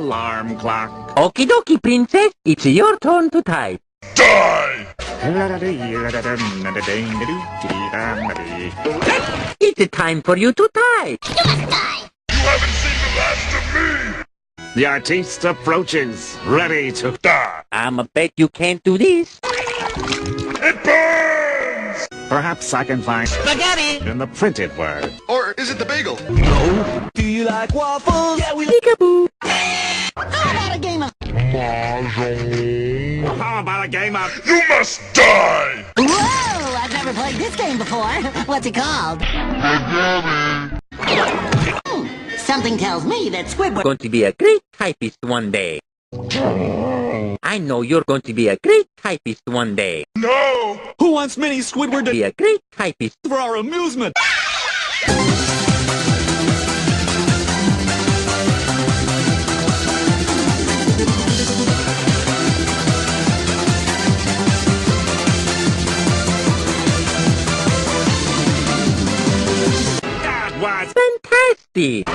Alarm clock. Okie dokie, princess. It's your turn to type. Die! It's time for you to type. You haven't seen the last of me! The artiste approaches, ready to die. I'm a bet you can't do this. It burns! Perhaps I can find Spaghetti! in the printed word. Or is it the bagel? Do you like waffles? Yeah, we peekaboo. How about a game of... How about a game of You Must Die! Whoa! I've never played this game before. What's it called? Something tells me that Squidward... Going to be a great typist one day. I know you're going to be a great typist one day. No! Who wants Mini Squidward to Be a great typist. for our amusement? That was Fantastic!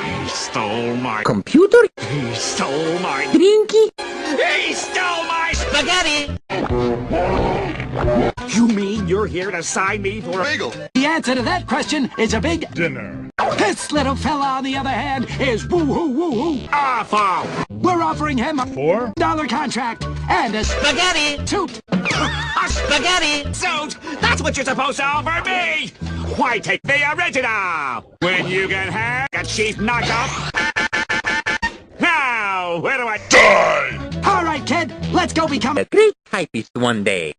He stole my Computer, He stole my drinky, He stole my spaghetti! You mean you're here to sign me for a Bagel. The answer to that question is a big... dinner? This little fella, on the other hand, is woo-hoo-woo-hoo. Awful! We're offering him a For? $1 contract and a spaghetti, suit. a spaghetti. Suit! That's what you're supposed to offer me! Why take the original? When you can have a cheap knockoff? Now, where do I die? All right, kid, let's go become... A great typist one day.